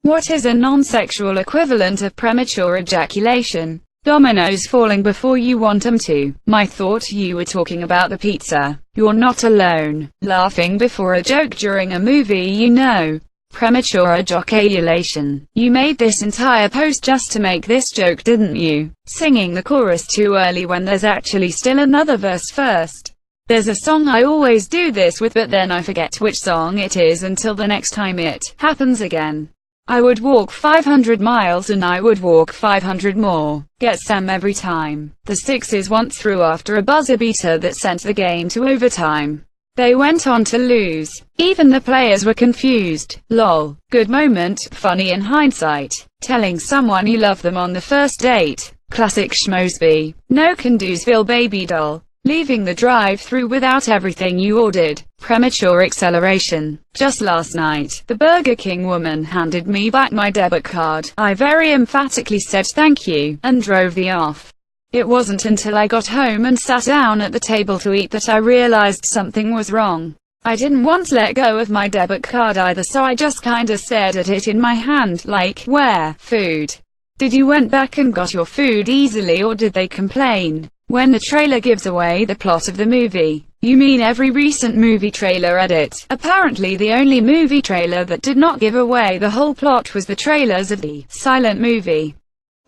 What is a non-sexual equivalent of premature ejaculation? Dominoes falling before you want them to. I thought you were talking about the pizza. You're not alone. Laughing before a joke during a movie, you know. Premature ejaculation. You made this entire post just to make this joke, didn't you? Singing the chorus too early when there's actually still another verse first. There's a song I always do this with, but then I forget which song it is until the next time it happens again. I would walk 500 miles and I would walk 500 more. Gets them every time. The Sixers once threw after a buzzer beater that sent the game to overtime. They went on to lose. Even the players were confused. Lol. Good moment, funny in hindsight. Telling someone you love them on the first date. Classic schmosby. No can-do'sville baby doll. Leaving the drive-thru without everything you ordered. Premature acceleration. Just last night, the Burger King woman handed me back my debit card. I very emphatically said thank you, and drove off. It wasn't until I got home and sat down at the table to eat that I realized something was wrong. I didn't want to let go of my debit card either, so I just kinda stared at it in my hand, like, where? Food. Did you went back and got your food easily, or did they complain? When the trailer gives away the plot of the movie. You mean every recent movie trailer edit? Apparently the only movie trailer that did not give away the whole plot was the trailers of the silent movie.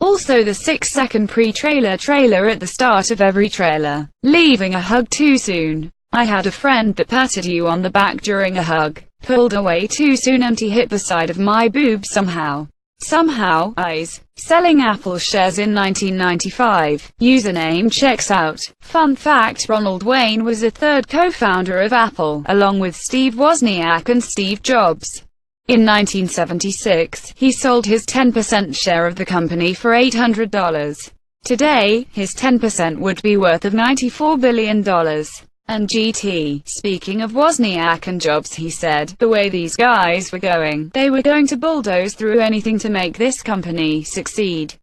Also the 6-second pre-trailer trailer at the start of every trailer. Leaving a hug too soon. I had a friend that patted you on the back during a hug. Pulled away too soon and he hit the side of my boob somehow. Eyes. Selling Apple shares in 1995. Username checks out. Fun fact: Ronald Wayne was a third co-founder of Apple, along with Steve Wozniak and Steve Jobs. In 1976, he sold his 10% share of the company for $800. Today, his 10% would be worth of $94 billion. And GT. Speaking of Wozniak and Jobs, he said, the way these guys were going, they were going to bulldoze through anything to make this company succeed.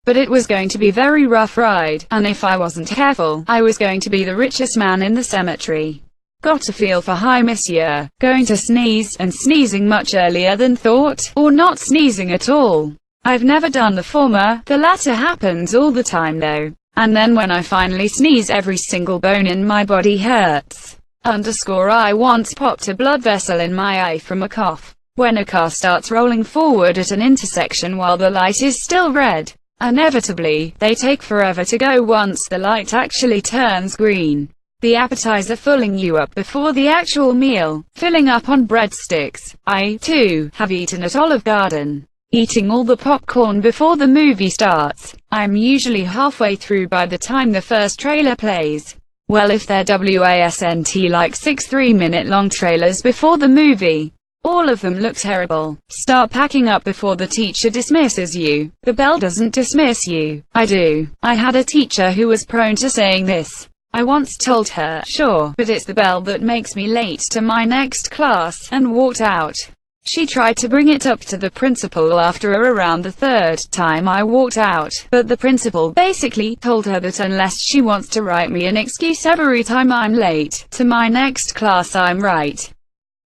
But it was going to be a very rough ride, and if I wasn't careful, I was going to be the richest man in the cemetery. Got a feel for hi monsieur. Going to sneeze, and sneezing much earlier than thought, or not sneezing at all. I've never done the former, the latter happens all the time though. And then when I finally sneeze, every single bone in my body hurts. I once popped a blood vessel in my eye from a cough. When a car starts rolling forward at an intersection while the light is still red, inevitably, they take forever to go once the light actually turns green. The appetizer filling you up before the actual meal, filling up on breadsticks. I, too, have eaten at Olive Garden. Eating all the popcorn before the movie starts. I'm usually halfway through by the time the first trailer plays. Well, if they're wasnt like 6 3-minute long trailers before the movie. All of them look terrible. Start packing up before the teacher dismisses you. The bell doesn't dismiss you. I do. I had a teacher who was prone to saying this. I once told her, sure, but it's the bell that makes me late to my next class, and walked out. She tried to bring it up to the principal after around the third time I walked out, but the principal basically told her that unless she wants to write me an excuse every time I'm late to my next class, I'm right.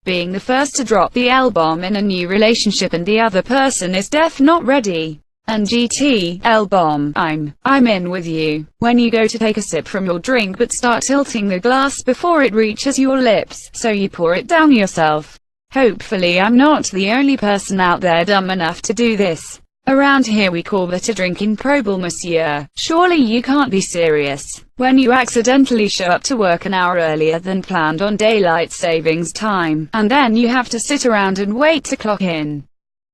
Being the first to drop the L-bomb in a new relationship and the other person is not ready. And GT, L-bomb, I'm in with you. When you go to take a sip from your drink but start tilting the glass before it reaches your lips, so you pour it down yourself. Hopefully I'm not the only person out there dumb enough to do this. Around here we call that a drinking probable, monsieur. Surely you can't be serious. When you accidentally show up to work an hour earlier than planned on daylight savings time, and then you have to sit around and wait to clock in.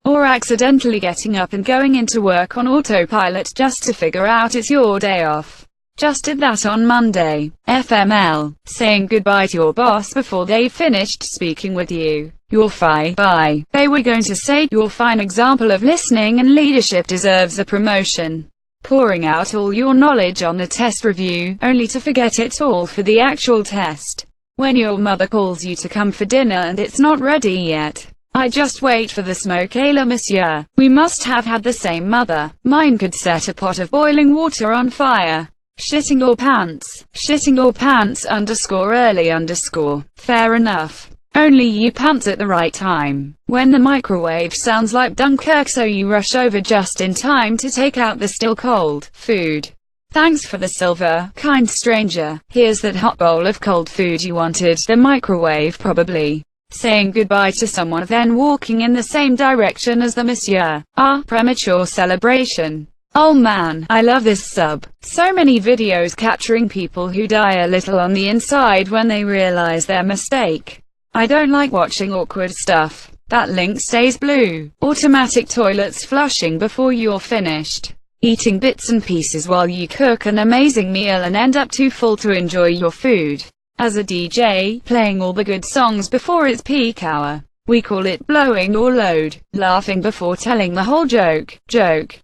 Or accidentally getting up and going into work on autopilot just to figure out it's your day off. Just did that on Monday. FML. Saying goodbye to your boss before they finished speaking with you. You're bye. They were going to say, your fine example of listening and leadership deserves a promotion. Pouring out all your knowledge on the test review, only to forget it all for the actual test. When your mother calls you to come for dinner and it's not ready yet. I just wait for the smoke, la monsieur. We must have had the same mother. Mine could set a pot of boiling water on fire. Shitting your pants. Shitting your pants _early_. Fair enough. Only you pant at the right time, when the microwave sounds like Dunkirk, so you rush over just in time to take out the still cold food. Thanks for the silver, kind stranger. Here's that hot bowl of cold food you wanted. The microwave probably saying goodbye to someone, then walking in the same direction as the monsieur. Ah, premature celebration. Oh man, I love this sub. So many videos capturing people who die a little on the inside when they realize their mistake. I don't like watching awkward stuff. That link stays blue. Automatic toilets flushing before you're finished. Eating bits and pieces while you cook an amazing meal and end up too full to enjoy your food. As a DJ, playing all the good songs before its peak hour. We call it blowing your load. Laughing before telling the whole joke.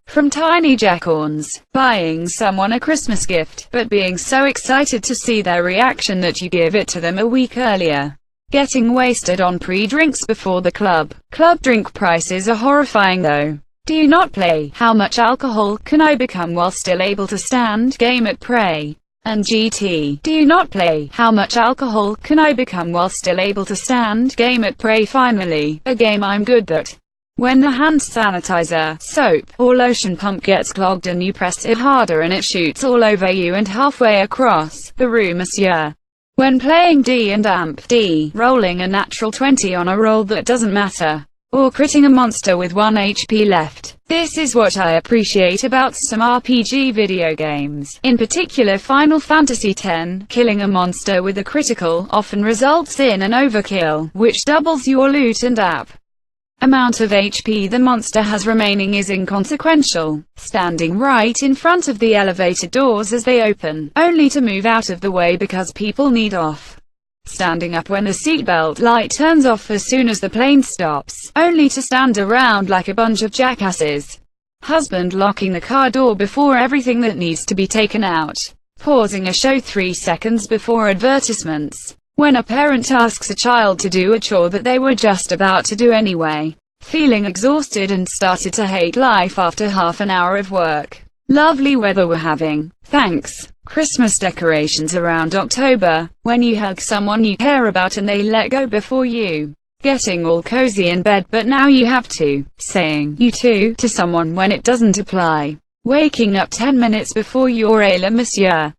From tiny jackhorns. Buying someone a Christmas gift, but being so excited to see their reaction that you give it to them a week earlier. Getting wasted on pre-drinks before the club. Club drink prices are horrifying though. Do you not play How Much Alcohol Can I Become While Still Able to Stand game at Prey and GT? Do you not play How Much Alcohol Can I Become While Still Able to Stand game at Prey? Finally, a game I'm good at. When the hand sanitizer, soap, or lotion pump gets clogged and you press it harder and it shoots all over you and halfway across the room, monsieur. When playing D and Amp D, rolling a natural 20 on a roll that doesn't matter. Or critting a monster with 1 HP left. This is what I appreciate about some RPG video games. In particular Final Fantasy X, killing a monster with a critical often results in an overkill, which doubles your loot and amount of HP the monster has remaining is inconsequential. Standing right in front of the elevator doors as they open, only to move out of the way because people need off. Standing up when the seatbelt light turns off as soon as the plane stops, only to stand around like a bunch of jackasses. Husband locking the car door before everything that needs to be taken out. Pausing a show 3 seconds before advertisements. When a parent asks a child to do a chore that they were just about to do anyway. Feeling exhausted and started to hate life after half an hour of work. Lovely weather we're having. Thanks. Christmas decorations around October, when you hug someone you care about and they let go before you. Getting all cozy in bed but now you have to. Saying you too to someone when it doesn't apply. Waking up 10 minutes before your monsieur.